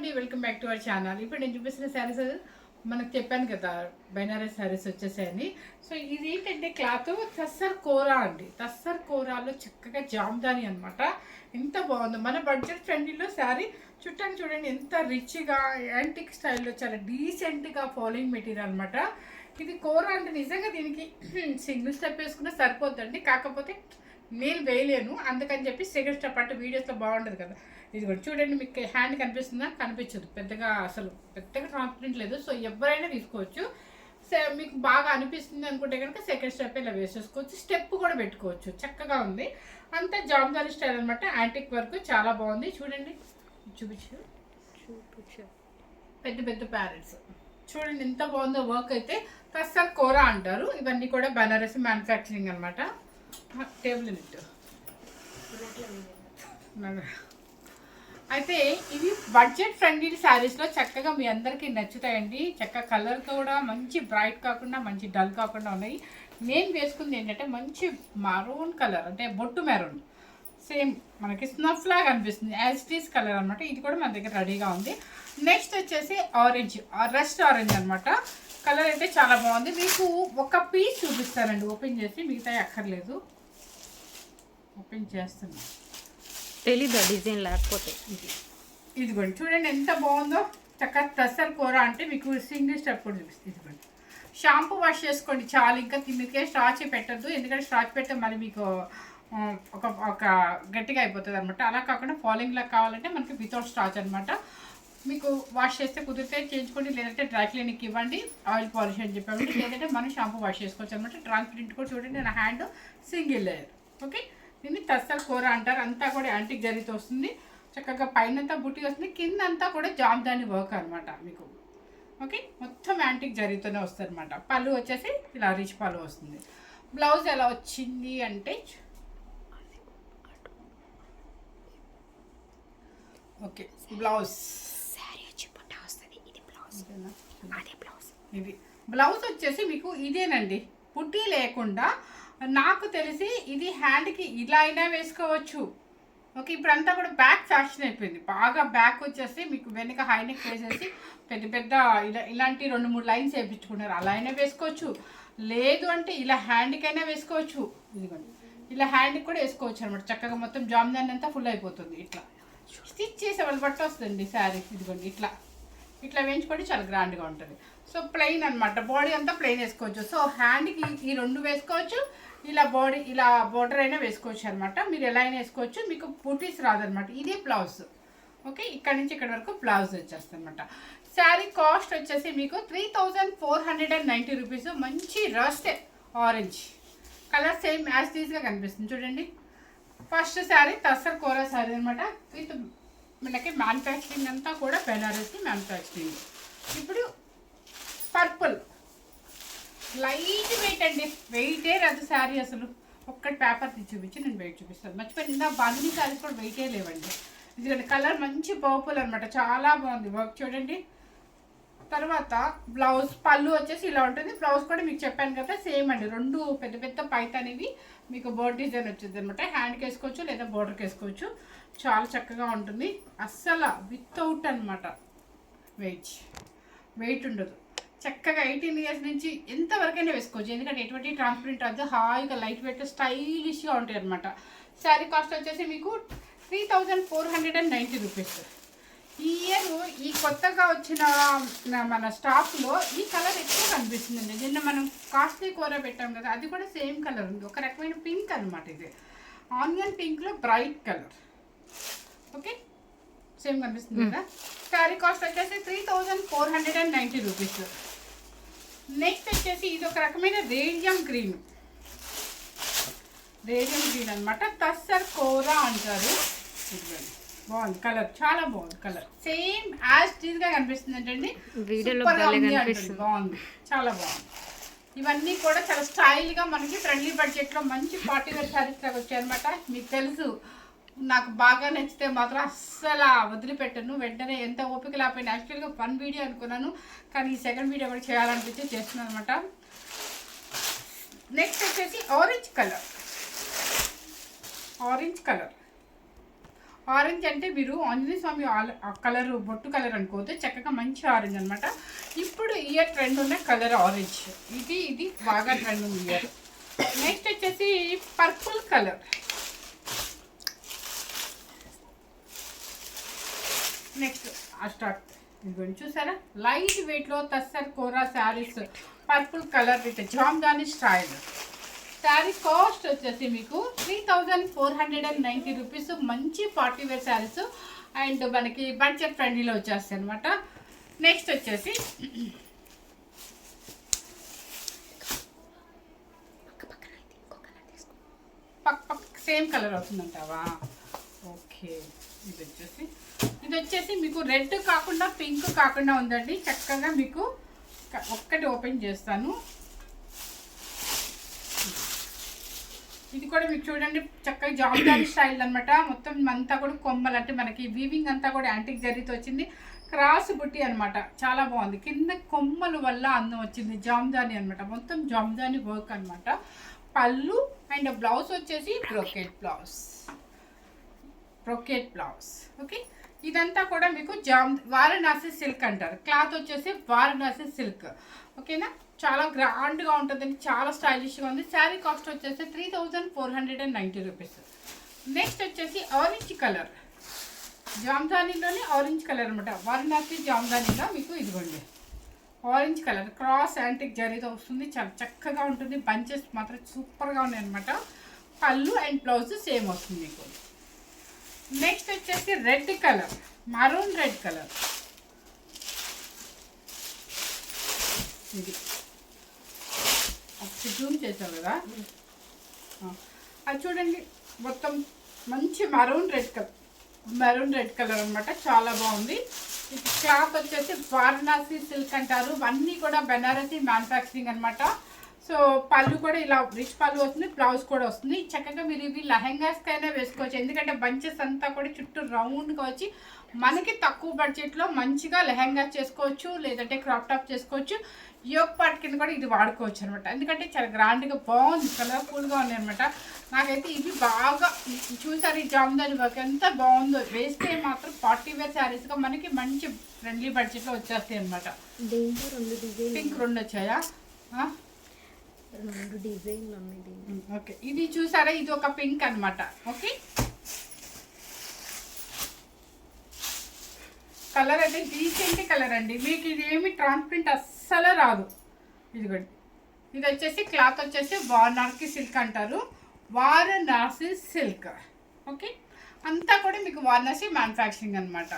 అండి, welcome back to our channel. ఇప్పుడు నేను చూపిస్తున్న శారీస్ మనకు చెప్పాను కదా, బెనారస్ శారీస్ వచ్చేసాయని. సో ఇది ఏంటంటే క్లాత్ తస్సర్ కోరా అండి. తస్సర్ కోరాలో చక్కగా జామ్దాని అనమాట. ఎంత బాగుందో, మన బడ్జెట్ ఫ్రెండ్లీలో శారీ చుట్టాన్ని చూడండి, ఎంత రిచ్గా యాంటిక్ స్టైల్లో చాలా డీసెంట్గా ఫాలోయింగ్ మెటీరియల్ అనమాట. ఇది కోరా అంటే నిజంగా దీనికి సింగిల్ స్టెప్ వేసుకున్నా సరిపోద్దండి. కాకపోతే నేను వేయలేను, అందుకని చెప్పి సెకండ్ స్టెప్ అంటే వీడియోస్లో బాగుండదు కదా. ఇది కూడా చూడండి, మీకు హ్యాండ్ కనిపిస్తుందా? కనిపించదు పెద్దగా, అసలు పెద్దగా ట్రాన్స్పరెంట్ లేదు. సో ఎవరైనా తీసుకోవచ్చు. మీకు బాగా అనిపిస్తుంది అనుకుంటే కనుక సెకండ్ స్టెప్ ఇలా వేసేసుకోవచ్చు, స్టెప్ కూడా పెట్టుకోవచ్చు. చక్కగా ఉంది, అంతా జామ్దాని స్టైల్ అనమాట. యాంటిక్ వర్క్ చాలా బాగుంది. చూడండి, చూపించు, పెద్ద పెద్ద ప్యారెట్స్ చూడండి ఎంత బాగుందో. వర్క్ అయితే తస్సర్ కోరా అంటారు. ఇవన్నీ కూడా బనారసి మ్యానుఫ్యాక్చరింగ్ అనమాట. టేబుల్ నెట్ అయితే ఇవి బడ్జెట్ ఫ్రెండ్లీ శారీస్లో చక్కగా మీ అందరికీ నచ్చుతాయండి. చక్కగా కలర్ కూడా మంచి బ్రైట్ కాకుండా మంచి డల్ కాకుండా ఉన్నాయి. నేను వేసుకుంది ఏంటంటే మంచి మరూన్ కలర్, అంటే బొట్టు మెరూన్, సేమ్ మనకి స్నఫ్ లాగా అనిపిస్తుంది, యాజ్టీస్ కలర్ అనమాట. ఇది కూడా మన దగ్గర రెడీగా ఉంది. నెక్స్ట్ వచ్చేసి ఆరెంజ్, రస్ట్ ఆరెంజ్ అనమాట. కలర్ అయితే చాలా బాగుంది. మీకు ఒక పీస్ చూపిస్తానండి ఓపెన్ చేసి, మిగతా అక్కర్లేదు. ఓపెన్ చేస్తున్నా, తెలీదు డిజైన్ లేకపోతే. ఇదిగోండి చూడండి ఎంత బాగుందో. చక్కగా తస్సర్ కూర అంటే మీకు సింగిల్ స్టెప్ కూడా చూపిస్తుంది. ఇదిగోండి, షాంపూ వాష్ చేసుకోండి చాలు, ఇంకా దీనికే స్టార్చ్ పెట్టద్దు. ఎందుకంటే స్టార్చ్ పెడితే మళ్ళీ మీకు ఒక గట్టిగా అయిపోతుంది అనమాట. అలా కాకుండా ఫాలోయింగ్ లాగా కావాలంటే మనకి వితౌట్ స్టార్చ్ అనమాట. మీకు వాష్ చేస్తే కుదిరితే చేయించుకోండి, లేదంటే డ్రై క్లీనిక్ ఇవ్వండి, ఆయిల్ పాలిష్ అని చెప్పామండి. లేదంటే మనం షాంపూ వాష్ చేసుకోవచ్చు అనమాట. ట్రాన్స్పరెంట్ కూడా చూడండి, నా హ్యాండ్ సింగిల్ లేయర్. ఓకే, దీన్ని తస్సర్ కూర అంటారు. అంతా కూడా యాంటిక్ జరీతో వస్తుంది. చక్కగా పైనంతా బుట్టి వస్తుంది, కింద అంతా కూడా జామ్దాని వర్క్ అనమాట మీకు. ఓకే, మొత్తం యాంటిక్ జరీతోనే వస్తుంది అనమాట. పళ్ళు వచ్చేసి ఇలా రిచ్ పళ్ళు వస్తుంది. బ్లౌజ్ ఎలా వచ్చింది అంటే, ఓకే బ్లౌజ్ ఇది బ్లౌజ్ వచ్చేసి మీకు ఇదేనండి, పుట్టి లేకుండా. నాకు తెలిసి ఇది హ్యాండ్కి ఇలా అయినా వేసుకోవచ్చు. ఓకే, ఇప్పుడంతా కూడా బ్యాక్ ఫ్యాషన్ అయిపోయింది బాగా. బ్యాక్ వచ్చేసి మీకు వెనక హైనెక్ వేసేసి పెద్ద పెద్ద ఇలాంటి 2-3 లైన్స్ వేయించుకున్నారు, అలా అయినా వేసుకోవచ్చు. లేదు అంటే ఇలా హ్యాండ్కైనా వేసుకోవచ్చు. ఇదిగోండి, ఇలా హ్యాండ్కి కూడా వేసుకోవచ్చు అనమాట. చక్కగా మొత్తం జామ్దాని అంతా ఫుల్ అయిపోతుంది. ఇట్లా స్టిచ్ చేసే వాళ్ళు బట్ట వస్తుంది శారీ. ఇదిగోండి ఇట్లా ఇట్లా వేయించుకోండి, చాలా గ్రాండ్గా ఉంటుంది. సో ప్లెయిన్ అనమాట, బాడీ అంతా ప్లెయిన్ వేసుకోవచ్చు. సో హ్యాండ్కి ఈ 2 వేసుకోవచ్చు, ఇలా బాడీ ఇలా బోర్డర్ అయినా వేసుకోవచ్చు అనమాట. మీరు ఎలా అయినా వేసుకోవచ్చు, మీకు బూటీస్ రాదనమాట. ఇది బ్లౌజ్. ఓకే, ఇక్కడ నుంచి ఇక్కడ వరకు బ్లౌజ్ వచ్చేస్తుంది అనమాట. శారీ కాస్ట్ వచ్చేసి మీకు 3490 రూపీస్. మంచి rust orange colour, same as టీజ్గా కనిపిస్తుంది చూడండి. ఫస్ట్ శారీ తస్సర్ కోరా శారీ అనమాట. విత్ మనకి మ్యానుఫ్యాక్చరింగ్ అంతా కూడా బెనారసి మ్యానుఫ్యాక్చరింగ్. ఇప్పుడు పర్పుల్, లైట్ వెయిట్ అండి, వెయిటే రాదు శారీ అసలు. ఒక్కటి పేపర్ చూపించి నేను వెయిట్ చూపిస్తాను. మర్చిపోయింది, నా బాంధిని శారీస్ కూడా వెయిటే లేవండి. ఎందుకంటే కలర్ మంచి పర్పుల్ అనమాట, చాలా బాగుంది వర్క్ చూడండి. తర్వాత బ్లౌజ్, పళ్ళు వచ్చేసి ఇలా ఉంటుంది. బ్లౌజ్ కూడా మీకు చెప్పాను కదా సేమ్ అండి, 2 పెద్ద పెద్ద పైతానివి మీకు బోర్డ్ డిజైన్ వచ్చింది అనమాట. హ్యాండ్కి వేసుకోవచ్చు లేదా బోర్డర్కి వేసుకోవచ్చు, చాలా చక్కగా ఉంటుంది. అస్సలు వితౌట్ అనమాట వెయిట్ ఉండదు. చక్కగా 18 ఇయర్స్ నుంచి ఎంతవరకైనా వేసుకోవచ్చు, ఎందుకంటే ఎటువంటి ట్రాన్స్పరెంట్ అది హాయిగా లైట్ వెయిట్ స్టైలిష్గా ఉంటాయి అనమాట. శారీ కాస్ట్ వచ్చేసి మీకు 3490 రూపీస్. ఈ ఇయర్ ఈ కొత్తగా వచ్చిన మన స్టాక్లో ఈ కలర్ ఎక్కువ కనిపిస్తుందండి. నిన్న మనం కాస్ట్లీ కూర పెట్టాం కదా, అది కూడా సేమ్ కలర్ ఉంది, ఒక రకమైన పింక్ అనమాట. ఇది ఆనియన్ పింక్లో బ్రైట్ కలర్. ఓకే, సేమ్ కనిపిస్తుంది కదా. శారీ కాస్ట్ వచ్చేసి 3490 రూపీస్. నెక్స్ట్ వచ్చేసి ఇది ఒక రకమైన రేడియం గ్రీన్ అనమాట. తస్సర్ కోరా అంటారు. బాగుంది కలర్, చాలా బాగుంది కలర్, సేమ్ యాజ్ టీజ్గా కనిపిస్తుంది అంటండి. బాగుంది, చాలా బాగుంది. ఇవన్నీ కూడా చాలా స్టైల్గా మనకి ఫ్రెండ్లీ బడ్జెట్లో మంచి పార్టీ వేర్ శారీస్ లాగా వచ్చాయన్నమాట. మీకు తెలుసు, నాకు బాగా నచ్చితే మాత్రం అస్సలు వదిలిపెట్టను. వెంటనే ఎంత ఓపిక లేకపోయినా, యాక్చువల్గా 1 వీడియో అనుకున్నాను, కానీ ఈ సెకండ్ వీడియో కూడా చేయాలనిపించి చేస్తున్నాను అనమాట. నెక్స్ట్ వచ్చేసి ఆరెంజ్ కలర్. ఆరెంజ్ అంటే మీరు ఆంజనేయ స్వామి కలర్ బొట్టు కలర్ అనుకోవద్దు, చక్కగా మంచి ఆరెంజ్ అనమాట. ఇప్పుడు ఇయర్ ట్రెండ్ ఉన్న కలర్ ఆరెంజ్, ఇది బాగా ట్రెండ్ ఉంది ఇయర్. నెక్స్ట్ వచ్చేసి పర్పుల్ కలర్. Next start. ఇదిగోండి చూసారా, లైట్ వెయిట్లో tussar kora saris, purple colour with Jamdani style. Sari cost వచ్చేసి మీకు 3490 రూపీస్. మంచి పార్టీ వేర్ శారీస్ అండ్ మనకి బడ్జెట్ ఫ్రెండ్లీలో వచ్చేస్తాయి అనమాట. నెక్స్ట్ వచ్చేసి పక్క సేమ్ కలర్ అవుతుందంటావా? ఓకే, ఇది వచ్చేసి మీకు రెడ్ కాకుండా పింక్ కాకుండా ఉందండి. చక్కగా మీకు ఒక్కటి ఓపెన్ చేస్తాను. ఇది కూడా మీకు చూడండి చక్కగా జామ్దాని స్టైల్ అనమాట. మొత్తం అంతా కూడా కొమ్మలు అంటే మనకి వీవింగ్ అంతా కూడా యాంటిక్ జరీతో వచ్చింది. క్రాస్ బుట్టి అనమాట, చాలా బాగుంది. కింద కొమ్మల వల్ల అందం వచ్చింది. జామ్దాని అనమాట, మొత్తం జామ్దాని వర్క్ అనమాట. పళ్ళు అండ్ బ్లౌజ్ వచ్చేసి బ్రోకెట్ బ్లౌజ్. ఓకే, ఇదంతా కూడా మీకు వారణాసి సిల్క్ అంటారు. క్లాత్ వచ్చేసి వారణాసి సిల్క్. ఓకేనా, చాలా గ్రాండ్గా ఉంటుందండి, చాలా స్టైలిష్గా ఉంది. శారీ కాస్ట్ వచ్చేసి 3490 రూపీస్. నెక్స్ట్ వచ్చేసి ఆరెంజ్ కలర్, జామ్దానీలోనే ఆరెంజ్ కలర్ అనమాట. వారణాసి జామ్దానీలో మీకు ఇదిగోండి ఆరెంజ్ కలర్ క్రాస్ యాంటిక్ జరీతో వస్తుంది. చాలా చక్కగా ఉంటుంది. బంచెస్ మాత్రం సూపర్గా ఉన్నాయి అనమాట. పళ్ళు అండ్ బ్లౌజ్ సేమ్ వస్తుంది మీకు. నెక్స్ట్ వచ్చేసి red colour, maroon red colour. ఇది జూమ్ చేసావు కదా, అది చూడండి మొత్తం మంచి మరూన్ రెడ్ కలర్ అనమాట. చాలా బాగుంది. ఇది క్లాత్ వచ్చేసి వారణాసి సిల్క్ అంటారు. అన్నీ కూడా బెనారసీ మ్యానుఫ్యాక్చరింగ్ అనమాట. సో పళ్ళు కూడా ఇలా రిచ్ పళ్ళు వస్తుంది, బ్లౌజ్ కూడా వస్తుంది. చక్కగా మీరు ఇవి లెహెంగాస్కైనా వేసుకోవచ్చు, ఎందుకంటే బంచెస్ అంతా కూడా చుట్టూ రౌండ్గా వచ్చి మనకి తక్కువ బడ్జెట్లో మంచిగా లెహెంగా చేసుకోవచ్చు, లేదంటే క్రాప్ టాప్ చేసుకోవచ్చు. యోగ్ పార్ట్ కింద కూడా ఇది వాడుకోవచ్చు అనమాట. ఎందుకంటే చాలా గ్రాండ్గా బాగుంది, కలర్ఫుల్గా ఉన్నాయి అనమాట. నాకైతే ఇవి బాగా చూసారు. ఈ జామ్దాని వర్క్ ఎంత బాగుందో, వేస్తే మాత్రం పార్టీ వేర్ శారీస్గా మనకి మంచి ఫ్రెండ్లీ బడ్జెట్లో వచ్చేస్తాయి అనమాట. పింక్ రెండు వచ్చాయా? ఓకే, ఇది చూసారా, ఇది ఒక పింక్ అనమాట. ఓకే, కలర్ అయితే డీసెంట్ కలర్ అండి. మీకు ఇది ఏమి ట్రాన్స్పరెంట్ అస్సలు రాదు. ఇదిగోండి, ఇది వచ్చేసి క్లాత్ వచ్చేసి వారణాసి సిల్క్ అంటారు. వారణాసి సిల్క్. ఓకే, అంతా కూడా మీకు వారణాసి మ్యానుఫ్యాక్చరింగ్ అనమాట.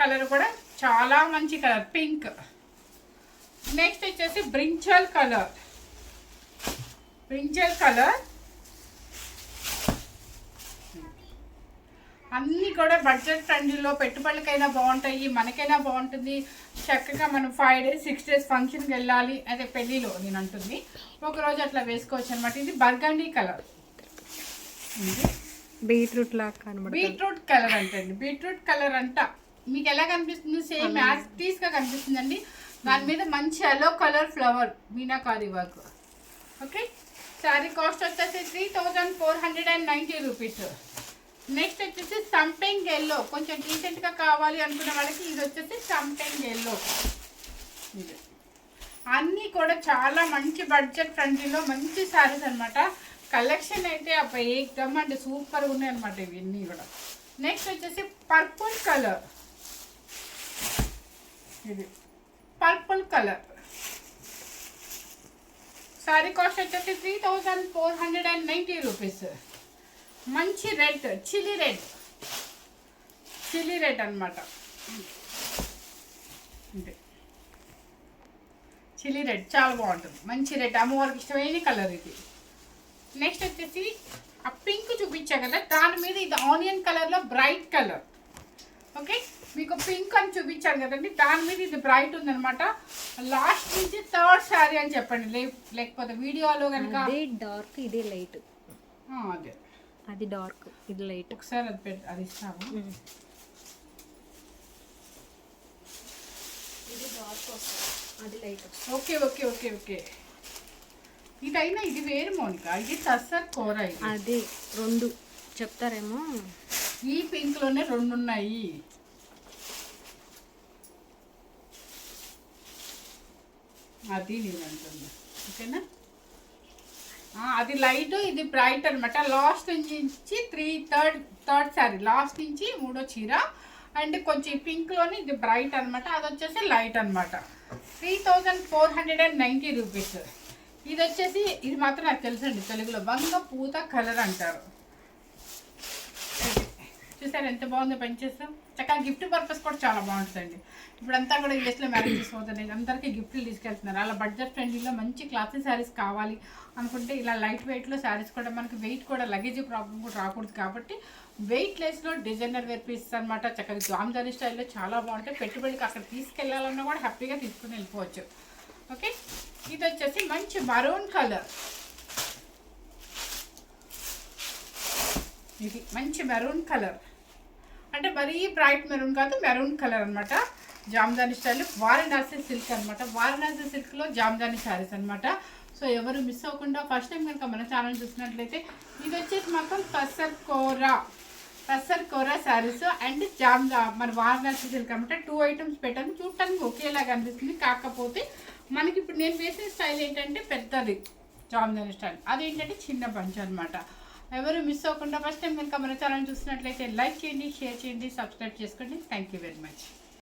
కలర్ కూడా చాలా మంచి కలర్ పింక్. నెక్స్ట్ వచ్చేసి బ్రింజల్ కలర్. అన్నీ కూడా బడ్జెట్ ఫ్రెండ్లీలో పెట్టుబడులకైనా బాగుంటాయి, మనకైనా బాగుంటుంది. చక్కగా మనం 5 days 6 days ఫంక్షన్కి వెళ్ళాలి, అదే పెళ్ళిలో నేను అంటుంది, ఒకరోజు అట్లా వేసుకోవచ్చు అనమాట. ఇది బర్గండీ కలర్, బీట్రూట్ కలర్ అంటండి. బీట్రూట్ కలర్ అంట మీకు ఎలా కనిపిస్తుంది? సేమ్ యాజ్ టీస్గా కనిపిస్తుందండి. దాని మీద మంచి yellow colour flower meenakari work. Okay, sari cost వచ్చేసి 3490 రూపీస్. నెక్స్ట్ వచ్చేసి సంపెంగ్ ఎల్లో, కొంచెం డీసెంట్గా కావాలి అనుకున్న వాళ్ళకి ఇది వచ్చేసి సంపెంగ్ ఎల్లో. అన్నీ కూడా చాలా మంచి బడ్జెట్ ఫ్రెండ్లీలో మంచి శారీస్ అనమాట. కలెక్షన్ అయితే అబ్బాయి ఏకదమ్ అంటే సూపర్గా ఉన్నాయి అనమాట ఇవన్నీ కూడా. నెక్స్ట్ వచ్చేసి పర్పుల్ కలర్. ఇది పర్పుల్ కలర్ శారీ కాస్ట్ వచ్చేసి 3490 రూపీస్. మంచి రెడ్, చిల్లీ రెడ్ అనమాట. చిల్లీ రెడ్ చాలా బాగుంటుంది, మంచి రెడ్, అమ్మవారికి ఇష్టమైన కలర్ ఇది. నెక్స్ట్ వచ్చేసి ఆ పింక్ చూపించా కదా, దాని మీద ఇది ఆనియన్ కలర్లో బ్రైట్ కలర్. ఓకే, మీకు పింక్ అని చూపించాను కదండి, దాని మీద ఇది బ్రైట్ ఉందనమాట. లాస్ట్ నుంచి థర్డ్ శారీ అని చెప్పండి, లేకపోతే వీడియోలో కనుక డార్క్, ఇది లైట్. అదే, అది డార్క్, ఇది లైట్. ఒకసారి అది ఇస్తాము. ఇది డార్క్ వస్తుంది, అది light. Okay okay okay okay, ఇదైనా ఇది వేరు మౌనిక, ఇది తస్సర్ కోర. అది రెండు చెప్తారేమో. ఈ పింక్లోనే 2 ఉన్నాయి. అది నేను అంటున్నా, ఓకేనా. అది లైట్, ఇది బ్రైట్ అనమాట. లాస్ట్ నుంచి థర్డ్ శారీ, లాస్ట్ నుంచి 3వ చీర. అండ్ కొంచెం పింక్లోని ఇది బ్రైట్ అనమాట, అది వచ్చేసి లైట్ అనమాట. 3490 రూపీస్. ఇది వచ్చేసి, ఇది మాత్రం నాకు తెలుసండి తెలుగులో వంగ పూత కలర్ అంటారు. చూసారు ఎంత బాగుందో పనిచేస్తాం. చక్కగా గిఫ్ట్ పర్పస్ కూడా చాలా బాగుంటుందండి. ఇప్పుడంతా కూడా యూఎస్లో మ్యారేజెస్ అవుతున్నాయి, అందరికీ గిఫ్ట్లు తీసుకెళ్తున్నారు. అలా బడ్జెట్ ఫ్రెండ్లీలో మంచి క్లాసీ శారీస్ కావాలి అనుకుంటే ఇలా లైట్ వెయిట్లో శారీస్ కూడా, మనకి వెయిట్ కూడా లగేజ్ ప్రాబ్లం కూడా రాకూడదు కాబట్టి వెయిట్ లెస్లో డిజైనర్ వేర్ పీసెస్ అనమాట. చక్కగా జామ్దాని స్టైల్లో చాలా బాగుంటాయి. పెట్టుబడికి అక్కడ తీసుకెళ్ళాలన్నా కూడా హ్యాపీగా తీసుకుని వెళ్ళిపోవచ్చు. ఓకే, ఇది వచ్చేసి మంచి మరూన్ కలర్. ఇది మంచి మెరూన్ కలర్, అంటే మరీ బ్రైట్ మెరూన్ కాదు, మెరూన్ కలర్ అనమాట. జామ్దాని స్టైల్ వారణాసి సిల్క్ అనమాట. వారణాసి సిల్క్లో జామ్దాని శారీస్ అనమాట. సో ఎవరు మిస్ అవ్వకుండా ఫస్ట్ టైం కనుక మన ఛానల్ చూసినట్లయితే, ఇది వచ్చేసి మాత్రం పసర్ కోరా శారీస్ అండ్ మన వారణాసి సిల్క్ అనమాట. 2 ఐటమ్స్ పెట్టాను, చూడటానికి ఒకేలాగా అనిపిస్తుంది. కాకపోతే మనకి ఇప్పుడు నేను వేసిన స్టైల్ ఏంటంటే పెద్దది జామ్దాని స్టైల్, అదేంటంటే చిన్న పంచ్ అనమాట. ఎవరు మిస్ అవ్వకుండా ఫస్ట్ టైం కనుక మన ఛానల్ చూసినట్లయితే లైక్ చేయండి, షేర్ చేయండి, సబ్స్క్రైబ్ చేసుకోండి. Thank you very much.